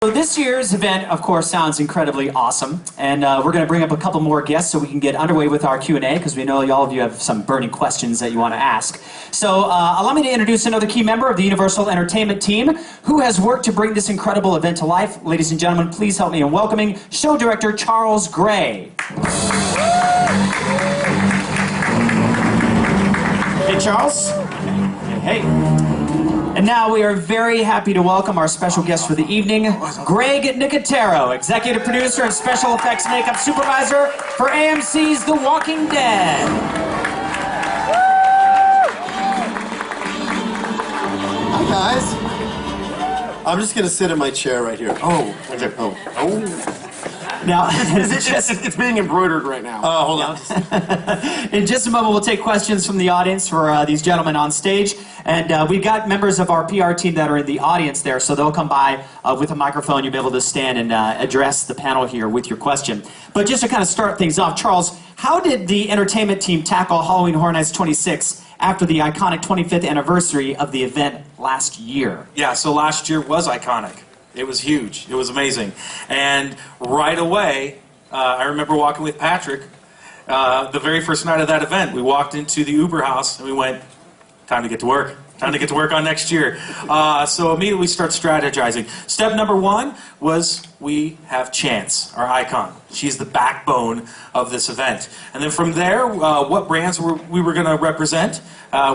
So this year's event, of course, sounds incredibly awesome, and we're going to bring up a couple more guests so we can get underway with our Q&A, because we know all of you have some burning questions that you want to ask. So allow me to introduce another key member of the Universal Entertainment team who has worked to bring this incredible event to life. Ladies and gentlemen, please help me in welcoming show director Charles Gray. Hey, Charles. Hey. And now we are very happy to welcome our special guest for the evening, Greg Nicotero, executive producer and special effects makeup supervisor for AMC's The Walking Dead. Hi guys. I'm just gonna sit in my chair right here. Now, it's being embroidered right now. Oh, hold on. In just a moment, we'll take questions from the audience for these gentlemen on stage. And we've got members of our PR team that are in the audience there, so they'll come by with a microphone. You'll be able to stand and address the panel here with your question. But just to kind of start things off, Charles, how did the entertainment team tackle Halloween Horror Nights 26 after the iconic 25th anniversary of the event last year? Yeah, so last year was iconic. It was huge. It was amazing. And right away, I remember walking with Patrick the very first night of that event. We walked into the Uber house and we went, time to get to work. Time to get to work on next year. So immediately we start strategizing. Step number one was we have Chance, our icon. She's the backbone of this event. And then from there, what brands we were going to represent.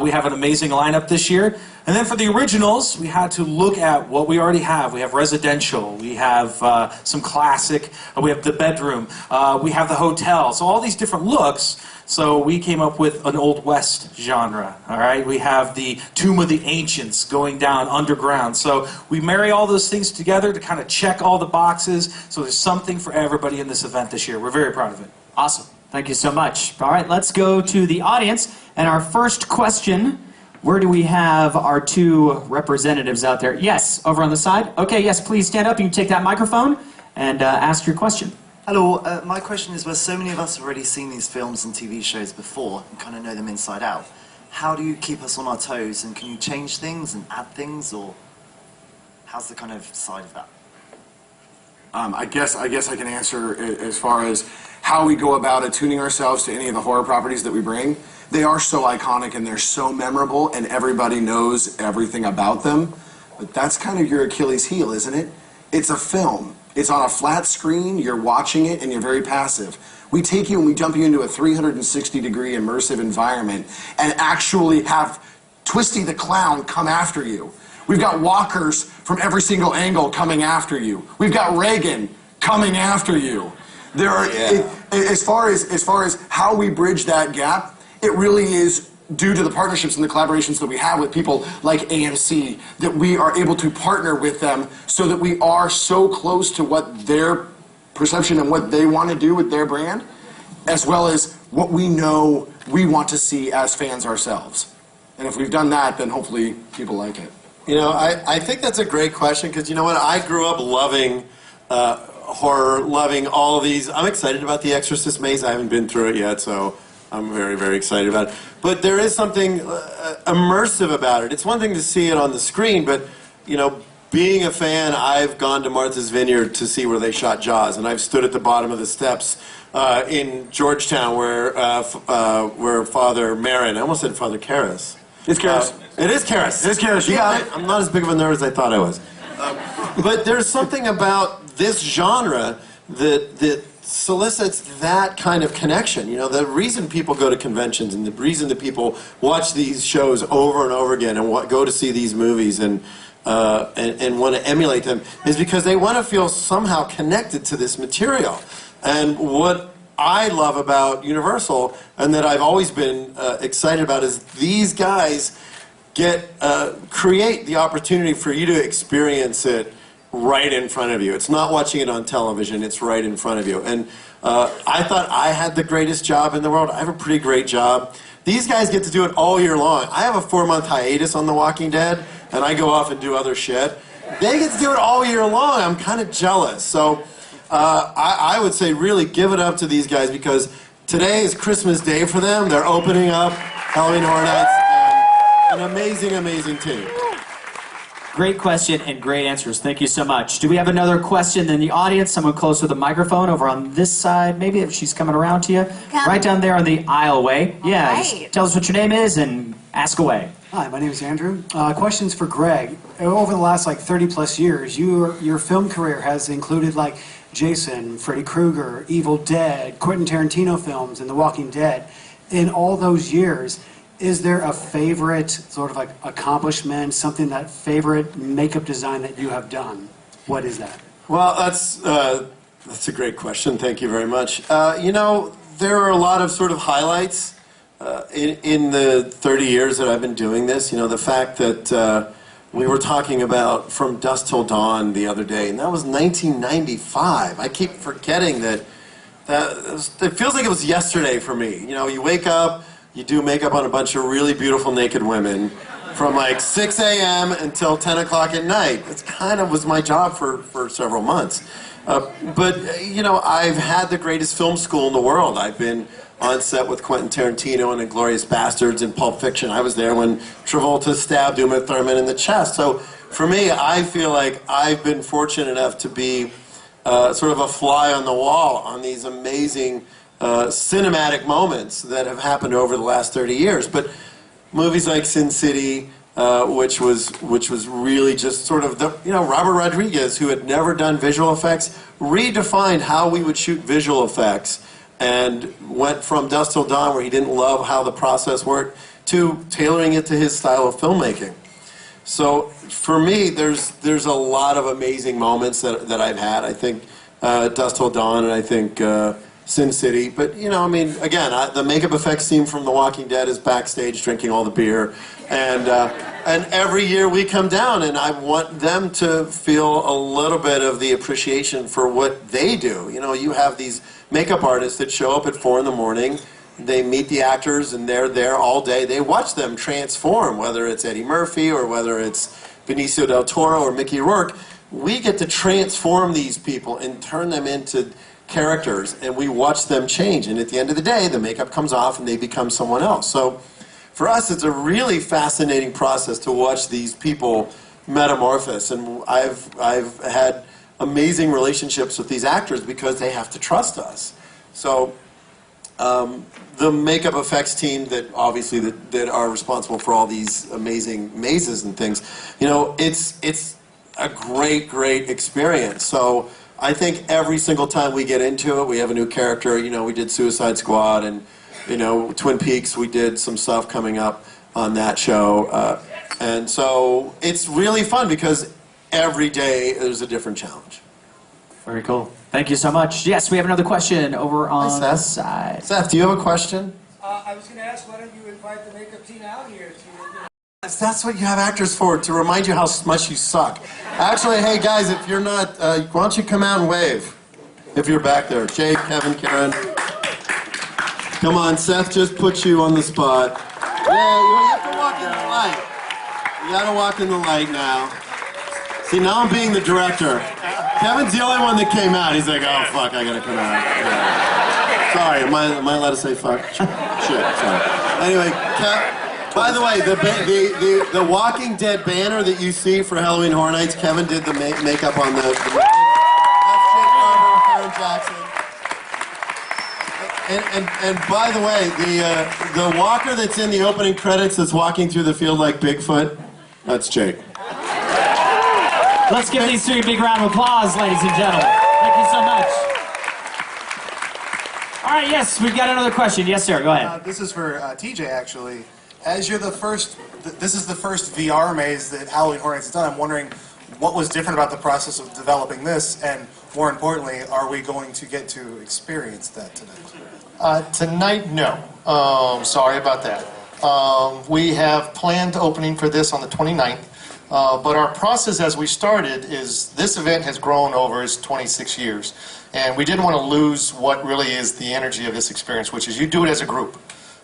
We have an amazing lineup this year. And then for the originals, we had to look at what we already have. We have residential, we have some classic, we have the bedroom, we have the hotel. So all these different looks. So we came up with an Old West genre, all right? We have the Tomb of the Ancients going down underground. So we marry all those things together to kind of check all the boxes. So there's something for everybody in this event this year. We're very proud of it. Awesome. Thank you so much. All right, let's go to the audience. And our first question, where do we have our two representatives out there? Yes, over on the side. Okay, yes, please stand up. You can take that microphone and ask your question. Hello, my question is, where so many of us have already seen these films and TV shows before and kind of know them inside out, how do you keep us on our toes, and can you change things and add things, or how's the kind of side of that? I guess I can answer as far as how we go about attuning ourselves to any of the horror properties that we bring. They are so iconic and they're so memorable and everybody knows everything about them. But that's kind of your Achilles heel, isn't it? It's a film. It's on a flat screen, you're watching it, and you're very passive. We take you and we jump you into a 360-degree immersive environment and actually have Twisty the Clown come after you. We've got walkers from every single angle coming after you. We've got Reagan coming after you. There are, as far as how we bridge that gap, it really is due to the partnerships and the collaborations that we have with people like AMC, that we are able to partner with them so that we are so close to what their perception and what they want to do with their brand, as well as what we know we want to see as fans ourselves. And if we've done that, then hopefully people like it. You know, I think that's a great question, because you know what? I grew up loving horror, loving all of these. I'm excited about The Exorcist maze. I haven't been through it yet, so I'm very, very excited about it. But there is something immersive about it. It's one thing to see it on the screen, but, you know, being a fan, I've gone to Martha's Vineyard to see where they shot Jaws, and I've stood at the bottom of the steps in Georgetown where Father Marin, I almost said Father Karras. It's Karras. It is Karras. It is Karras. You got it. I'm not as big of a nerd as I thought I was. But there's something about this genre that solicits that kind of connection. You know, the reason people go to conventions and the reason that people watch these shows over and over again and go to see these movies and want to emulate them is because they want to feel somehow connected to this material. And what I love about Universal, and that I've always been excited about, is these guys create the opportunity for you to experience it right in front of you. It's not watching it on television, it's right in front of you. And I thought I had the greatest job in the world. I have a pretty great job. These guys get to do it all year long. I have a 4-month hiatus on The Walking Dead, and I go off and do other shit. They get to do it all year long. I'm kind of jealous. So I would say really give it up to these guys, because today is Christmas Day for them. They're opening up Halloween Horror Nights, and an amazing, amazing team. Great question and great answers. Thank you so much. Do we have another question in the audience? Someone close with a microphone over on this side, maybe, if she's coming around to you. Right down there on the aisleway. Yeah, Right. just tell us what your name is and ask away. Hi, my name is Andrew. Questions for Greg. Over the last 30 plus years, your film career has included Jason, Freddy Krueger, Evil Dead, Quentin Tarantino films, and The Walking Dead. In all those years, is there a favorite sort of accomplishment, something, that favorite makeup design that you have done? What is that? Well, that's a great question. Thank you very much. There are a lot of sort of highlights in the 30 years that I've been doing this. The fact that we were talking about From Dusk Till Dawn the other day, and that was 1995. I keep forgetting that. It feels like it was yesterday for me. You wake up, you do makeup on a bunch of really beautiful naked women from 6 a.m. until 10 o'clock at night. It's kind of was my job for several months. But I've had the greatest film school in the world. I've been on set with Quentin Tarantino and Inglourious Bastards and Pulp Fiction. I was there when Travolta stabbed Uma Thurman in the chest. So for me, I feel like I've been fortunate enough to be sort of a fly on the wall on these amazing cinematic moments that have happened over the last 30 years. But movies like Sin City, which was really just sort of Robert Rodriguez, who had never done visual effects, redefined how we would shoot visual effects, and went from Dusk Till Dawn, where he didn't love how the process worked, to tailoring it to his style of filmmaking. So for me, there's a lot of amazing moments that I've had. I think Dusk Till Dawn, and I think Sin City. But again, the makeup effects team from The Walking Dead is backstage drinking all the beer, and every year we come down, and I want them to feel a little bit of the appreciation for what they do. You have these makeup artists that show up at 4 in the morning. They meet the actors, and they're there all day. They watch them transform, whether it's Eddie Murphy or whether it's Benicio del Toro or Mickey Rourke. We get to transform these people and turn them into characters, and we watch them change. And at the end of the day, the makeup comes off and they become someone else. So for us, it's a really fascinating process to watch these people metamorphose. And I've had amazing relationships with these actors because they have to trust us. So the makeup effects team that obviously that are responsible for all these amazing mazes and things, it's a great experience. So I think every single time we get into it, we have a new character. We did Suicide Squad, and Twin Peaks. We did some stuff coming up on that show, and so it's really fun because every day there's a different challenge. Very cool. Thank you so much. Yes, we have another question over on this side. Seth, do you have a question? I was going to ask, why don't you invite the makeup team out here to... That's what you have actors for, to remind you how much you suck. Actually, hey guys, if you're not, why don't you come out and wave? If you're back there. Jake, Kevin, Karen. Come on, Seth just put you on the spot. Yeah, you have to walk in the light. You gotta walk in the light now. See, now I'm being the director. Kevin's the only one that came out. He's like, oh fuck, I gotta come out. Yeah. Sorry, am I allowed to say fuck? Shit, sorry. Anyway, by the way, the Walking Dead banner that you see for Halloween Horror Nights, Kevin did the makeup on the that's Jake Carter, Karen Jackson. And by the way, the walker that's in the opening credits that's walking through the field like Bigfoot, that's Jake. Let's give these three a big round of applause, ladies and gentlemen. Thank you so much. All right, yes, we've got another question. Yes, sir, go ahead. This is for TJ, actually. As you're this is the first VR maze that Halloween Horror Nights has done, I'm wondering what was different about the process of developing this, and more importantly, are we going to get to experience that tonight? Tonight, no. Sorry about that. We have planned opening for this on the 29th, but our process as we started is this event has grown over its 26 years, and we didn't want to lose what really is the energy of this experience, which is you do it as a group.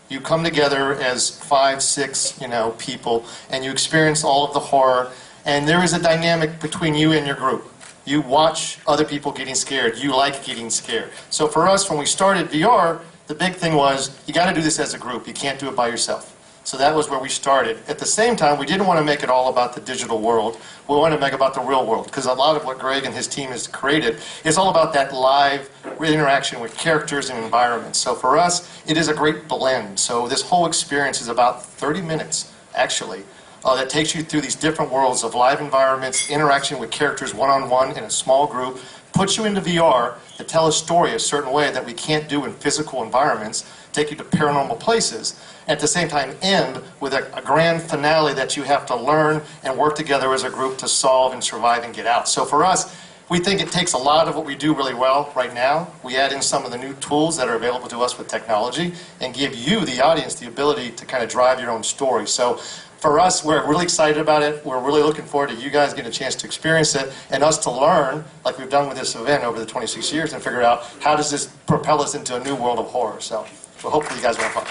You come together as 5, 6, people, and you experience all of the horror, and there is a dynamic between you and your group. You watch other people getting scared. You like getting scared. So for us, when we started VR, the big thing was you got to do this as a group. You can't do it by yourself. So that was where we started. At the same time, we didn't want to make it all about the digital world. We wanted to make it about the real world, because a lot of what Greg and his team has created is all about that live interaction with characters and environments. So for us, it is a great blend. So this whole experience is about 30 minutes, actually, that takes you through these different worlds of live environments, interaction with characters one-on-one in a small group, puts you into VR to tell a story a certain way that we can't do in physical environments, take you to paranormal places, at the same time end with a grand finale that you have to learn and work together as a group to solve and survive and get out. So for us, we think it takes a lot of what we do really well right now. We add in some of the new tools that are available to us with technology and give you, the audience, the ability to kind of drive your own story. So for us, we're really excited about it. We're really looking forward to you guys getting a chance to experience it and us to learn, like we've done with this event over the 26 years, and figure out how does this propel us into a new world of horror. So hopefully you guys will have fun.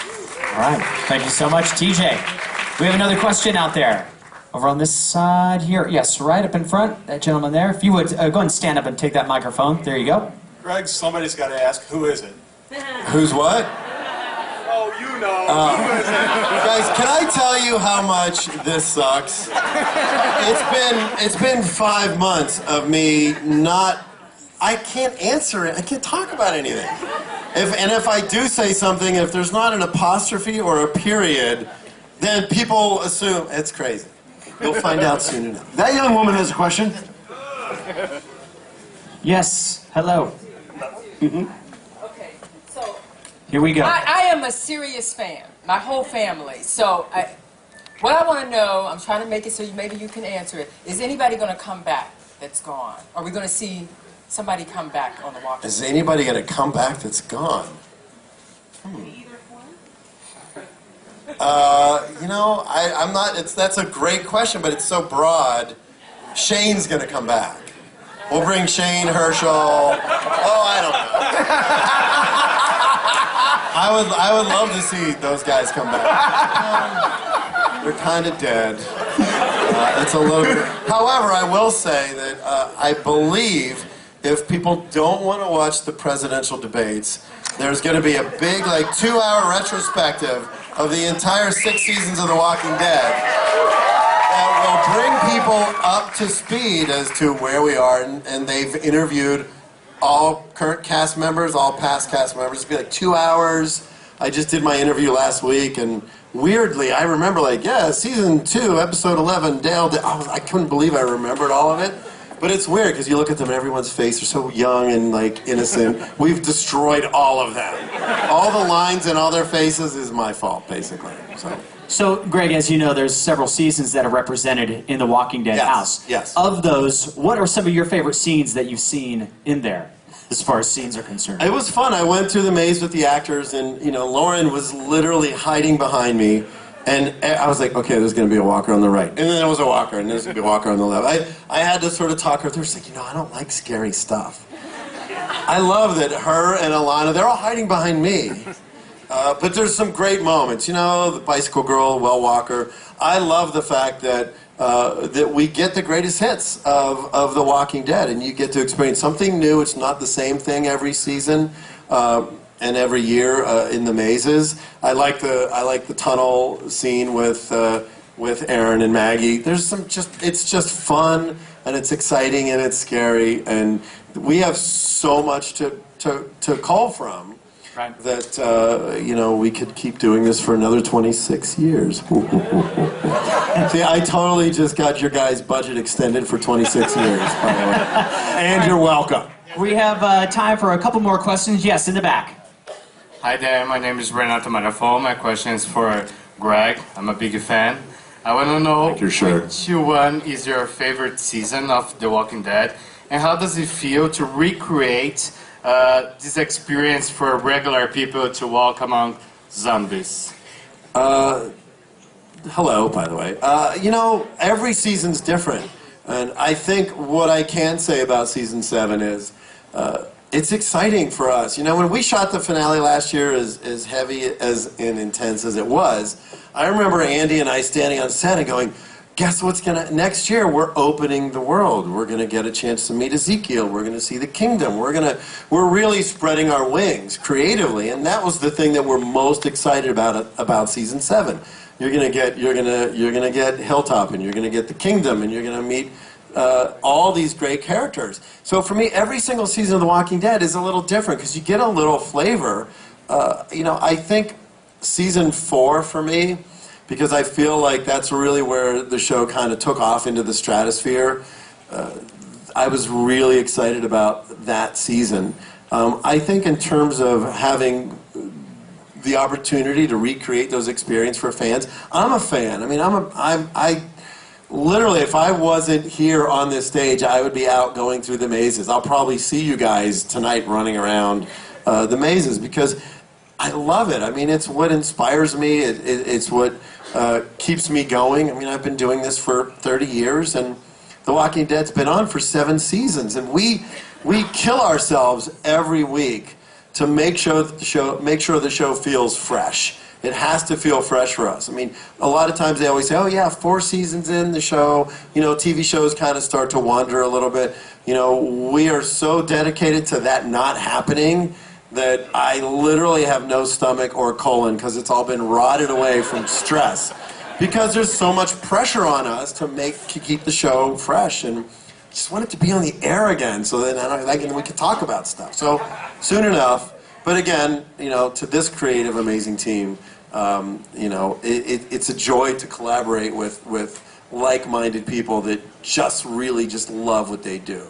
All right. Thank you so much, TJ. We have another question out there. Over on this side here. Yes, right up in front. That gentleman there. If you would, go ahead and stand up and take that microphone. There you go. Greg, somebody's got to ask, who is it? Who's what? Oh, you know. Guys, can I tell you how much this sucks? It's been 5 months of me not. I can't answer it. I can't talk about anything. If I do say something, if there's not an apostrophe or a period, then people assume it's crazy. You'll find out soon enough. That young woman has a question. Yes. Hello. Okay, so Here we go. I am a serious fan, my whole family. So what I want to know, I'm trying to make it so maybe you can answer it. Is anybody going to come back that's gone? Are we going to see somebody come back on The Walking Dead? Is anybody going to come back that's gone? You know, I'm not. That's a great question, but it's so broad. Shane's going to come back. We'll bring Shane, Herschel. Oh, I don't know. I would love to see those guys come back. They're kind of dead. It's a little bit. However, I will say that I believe if people don't want to watch the presidential debates, there's going to be a big, like, 2-hour retrospective of the entire 6 seasons of The Walking Dead that will bring people up to speed as to where we are, and they've interviewed all current cast members, all past cast members. It'll be like 2 hours. I just did my interview last week, and weirdly, I remember, like, yeah, season 2, episode 11, Dale. I couldn't believe I remembered all of it. But it's weird because you look at them, everyone's face are so young and like innocent. We've destroyed all of them. All the lines and all their faces is my fault, basically. So, Greg, as you know, there's several seasons that are represented in the Walking Dead house. Yes. Of those, what are some of your favorite scenes that you've seen in there, as far as scenes are concerned? It was fun. I went through the maze with the actors, and you know, Lauren was literally hiding behind me. And I was like, okay, there's going to be a walker on the right. And then there was a walker, and there's going to be a walker on the left. I had to sort of talk her through. She's like, you know, I don't like scary stuff. I love that her and Alana, they're all hiding behind me. But there's some great moments. You know, the bicycle girl, well walker. I love the fact that that we get the greatest hits of The Walking Dead, and you get to experience something new. It's not the same thing every season. And every year in the mazes, I like the tunnel scene with Aaron and Maggie. There's it's just fun, and it's exciting, and it's scary, and we have so much to call from. Right. That you know, we could keep doing this for another 26 years. See, I totally just got your guys' budget extended for 26 years, by the way. And you're welcome. We have time for a couple more questions. Yes, in the back. Hi there, my name is Renato Marafo. My question is for Greg. I'm a big fan. I want to know which one is your favorite season of The Walking Dead, and how does it feel to recreate this experience for regular people to walk among zombies? Hello, by the way. You know, every season's different. And I think what I can say about season 7 is it's exciting for us. You know, when we shot the finale last year, as heavy and intense as it was, I remember Andy and I standing on set and going, guess what's next year we're opening the world. We're gonna get a chance to meet Ezekiel. We're gonna see the kingdom. We're really spreading our wings creatively, and that was the thing that we're most excited about season 7. you're gonna get Hilltop, and you're gonna get the Kingdom, and you're gonna meet all these great characters. So for me, every single season of The Walking Dead is a little different because you get a little flavor. You know, I think season 4 for me, because I feel like that's really where the show kind of took off into the stratosphere. I was really excited about that season. I think in terms of having the opportunity to recreate those experiences for fans, I'm a fan. I mean, I literally, if I wasn't here on this stage, I would be out going through the mazes. I'll probably see you guys tonight running around the mazes because I love it. I mean, it's what inspires me. It's what keeps me going. I mean, I've been doing this for 30 years, and The Walking Dead's been on for 7 seasons, and we kill ourselves every week to make sure the show feels fresh. It has to feel fresh for us. I mean, a lot of times they always say, oh yeah, 4 seasons in the show, you know, TV shows kind of start to wander a little bit. You know, we are so dedicated to that not happening that I literally have no stomach or colon because it's all been rotted away from stress. Because there's so much pressure on us to keep the show fresh, and just want it to be on the air again so then we can talk about stuff. So soon enough, but again, you know, to this creative, amazing team, you know, it's a joy to collaborate with like-minded people that really just love what they do.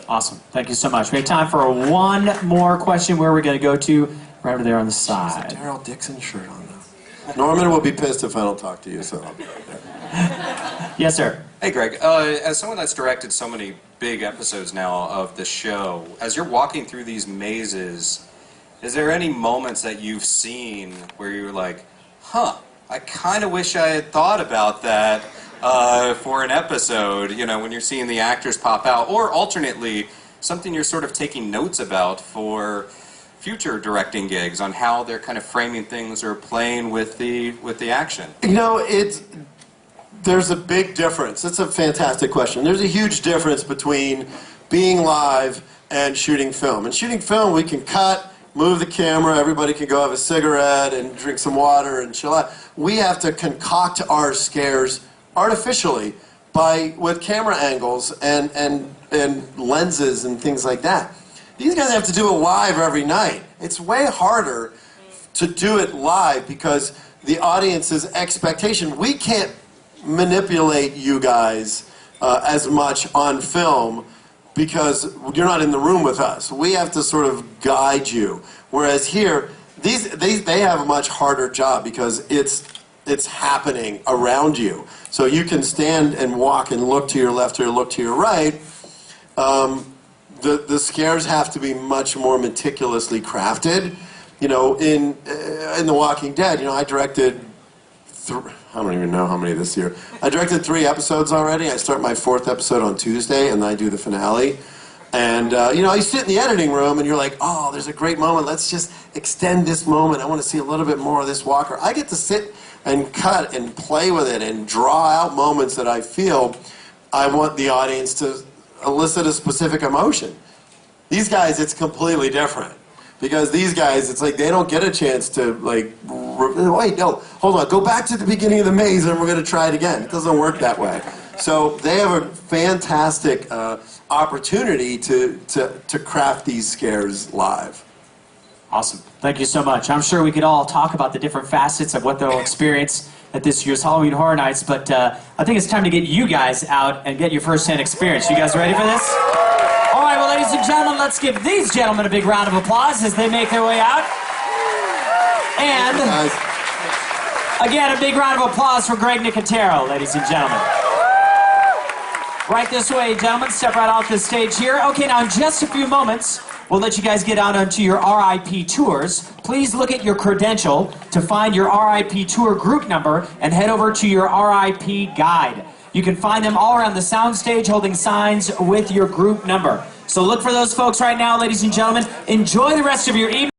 Awesome. Thank you so much. We have time for one more question. Where are we going to go to? Right over there on the side. Daryl Dixon shirt on though. Norman will be pissed if I don't talk to you, so I'll be right there. Yes, sir. Hey, Greg. As someone that's directed so many big episodes now of the show, as you're walking through these mazes, is there any moments that you've seen where you're like, huh, I kind of wish I had thought about that for an episode, you know, when you're seeing the actors pop out, or alternately, something you're sort of taking notes about for future directing gigs on how they're kind of framing things or playing with the action? You know, there's a big difference. It's a fantastic question. There's a huge difference between being live and shooting film. In shooting film, we can cut, move the camera, everybody can go have a cigarette and drink some water and chill out. We have to concoct our scares artificially with camera angles and lenses and things like that. These guys have to do it live every night. It's way harder to do it live because the audience's expectation, we can't manipulate you guys as much on film because you're not in the room with us. We have to sort of guide you. Whereas here, they have a much harder job because it's happening around you. So you can stand and walk and look to your left or look to your right. The scares have to be much more meticulously crafted. You know, in The Walking Dead, you know, I directed I don't even know how many this year. I directed 3 episodes already. I start my 4th episode on Tuesday, and then I do the finale. And, you know, you sit in the editing room, and you're like, oh, there's a great moment. Let's just extend this moment. I want to see a little bit more of this Walker. I get to sit and cut and play with it and draw out moments that I feel I want the audience to elicit a specific emotion. These guys, it's completely different. Because these guys, it's like they don't get a chance to, like, wait, no, hold on, go back to the beginning of the maze and we're going to try it again. It doesn't work that way. So they have a fantastic opportunity to craft these scares live. Awesome. Thank you so much. I'm sure we could all talk about the different facets of what they'll experience at this year's Halloween Horror Nights, but I think it's time to get you guys out and get your first-hand experience. You guys ready for this? All right, well, ladies and gentlemen, let's give these gentlemen a big round of applause as they make their way out. And, again, a big round of applause for Greg Nicotero, ladies and gentlemen. Right this way, gentlemen. Step right off the stage here. Okay, now in just a few moments, we'll let you guys get out onto your RIP tours. Please look at your credential to find your RIP tour group number and head over to your RIP guide. You can find them all around the soundstage holding signs with your group number. So look for those folks right now, ladies and gentlemen. Enjoy the rest of your evening.